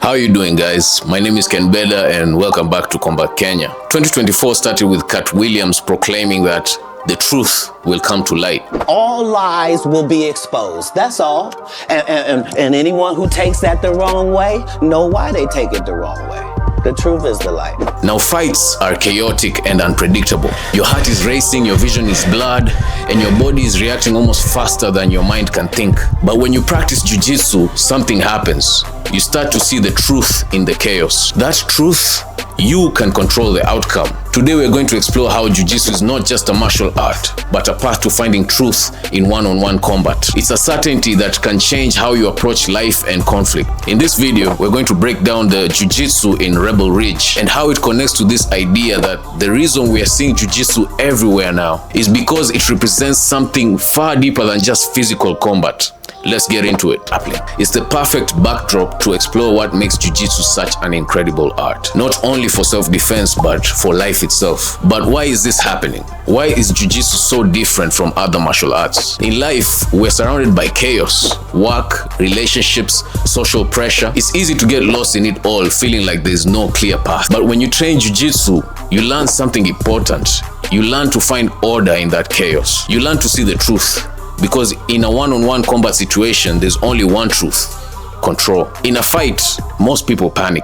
How are you doing, guys? My name is Ken Beda and welcome back to Combat Kenya. 2024 started with Cat Williams proclaiming that the truth will come to light. All lies will be exposed, that's all. And anyone who takes that the wrong way, know why they take it the wrong way. The truth is the light. Now, fights are chaotic and unpredictable. Your heart is racing, your vision is blurred, and your body is reacting almost faster than your mind can think. But when you practice Jiu-Jitsu, something happens. You start to see the truth in the chaos. That truth, you can control the outcome. Today we're going to explore how Jiu-Jitsu is not just a martial art, but a path to finding truth in one-on-one combat. It's a certainty that can change how you approach life and conflict. In this video, we're going to break down the Jiu-Jitsu in Rebel Ridge and how it connects to this idea that the reason we are seeing Jiu-Jitsu everywhere now is because it represents something far deeper than just physical combat. Let's get into it. It's the perfect backdrop to explore what makes Jiu-Jitsu such an incredible art. Not only for self-defense, but for life itself. But why is this happening? Why is Jiu-Jitsu so different from other martial arts? In life, we're surrounded by chaos, work, relationships, social pressure. It's easy to get lost in it all, feeling like there's no clear path. But when you train Jiu-Jitsu, you learn something important. You learn to find order in that chaos. You learn to see the truth. Because in a one-on-one combat situation, there's only one truth: control. In a fight, most people panic.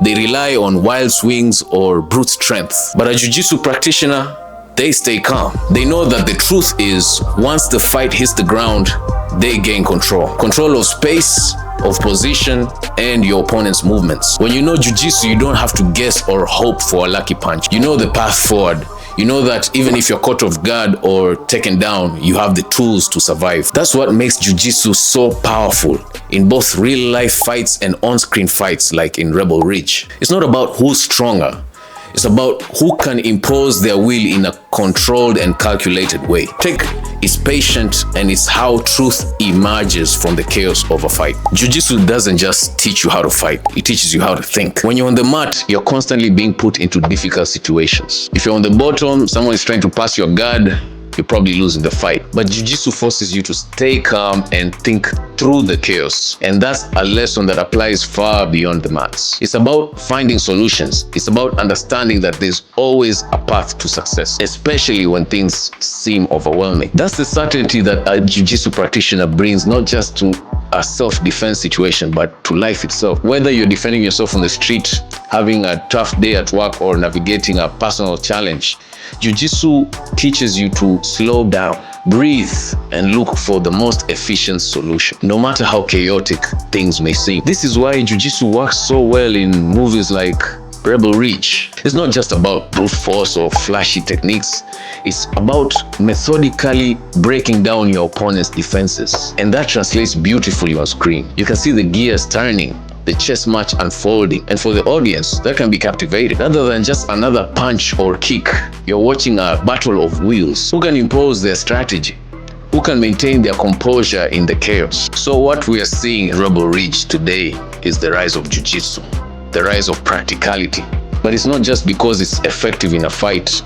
They rely on wild swings or brute strength. But a Jiu-Jitsu practitioner, they stay calm. They know that the truth is, once the fight hits the ground, they gain control. Control of space, of position, and your opponent's movements. When you know Jiu-Jitsu, you don't have to guess or hope for a lucky punch. You know the path forward. You know that even if you're caught off guard or taken down, you have the tools to survive. That's what makes Jiu-Jitsu so powerful in both real-life fights and on-screen fights like in Rebel Ridge. It's not about who's stronger. It's about who can impose their will in a controlled and calculated way. Tech is patient, and it's how truth emerges from the chaos of a fight. Jiu-Jitsu doesn't just teach you how to fight, it teaches you how to think. When you're on the mat, you're constantly being put into difficult situations. If you're on the bottom, someone is trying to pass your guard, you're probably losing the fight. But Jiu-Jitsu forces you to stay calm and think through the chaos. And that's a lesson that applies far beyond the mats. It's about finding solutions. It's about understanding that there's always a path to success, especially when things seem overwhelming. That's the certainty that a Jiu-Jitsu practitioner brings, not just to a self-defense situation, but to life itself. Whether you're defending yourself on the street, having a tough day at work, or navigating a personal challenge, Jiu-Jitsu teaches you to slow down, breathe, and look for the most efficient solution, no matter how chaotic things may seem. This is why Jiu-Jitsu works so well in movies like Rebel Ridge. It's not just about brute force or flashy techniques. It's about methodically breaking down your opponent's defenses. And that translates beautifully on screen. You can see the gears turning, the chess match unfolding, and for the audience, that can be captivating. Rather than just another punch or kick, you're watching a battle of wills. Who can impose their strategy? Who can maintain their composure in the chaos? So what we are seeing in Rebel Ridge today is the rise of Jiu-Jitsu, the rise of practicality. But it's not just because it's effective in a fight,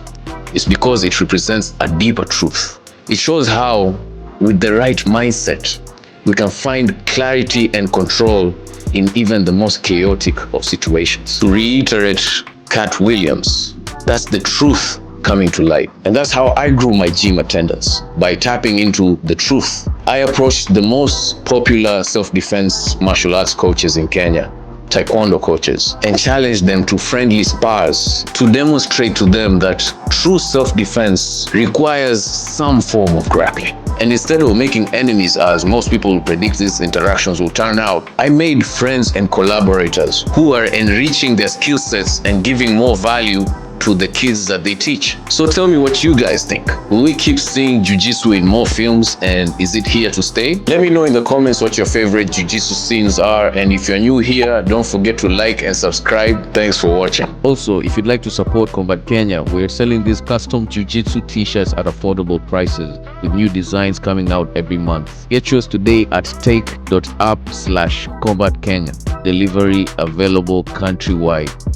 it's because it represents a deeper truth. It shows how, with the right mindset, we can find clarity and control in even the most chaotic of situations. To reiterate Cat Williams, that's the truth coming to light. And that's how I grew my gym attendance, by tapping into the truth. I approached the most popular self-defense martial arts coaches in Kenya, Taekwondo coaches, and challenged them to friendly spars to demonstrate to them that true self-defense requires some form of grappling. And instead of making enemies, as most people predict these interactions will turn out, I made friends and collaborators who are enriching their skill sets and giving more value to the kids that they teach. So tell me what you guys think. Will we keep seeing Jiu-Jitsu in more films, and is it here to stay? Let me know in the comments what your favorite Jiu-Jitsu scenes are, and if you're new here, don't forget to like and subscribe. Thanks for watching. Also, if you'd like to support Combat Kenya, we're selling these custom Jiu-Jitsu t-shirts at affordable prices with new designs coming out every month. Get yours today at take.app/combatkenya. Delivery available countrywide.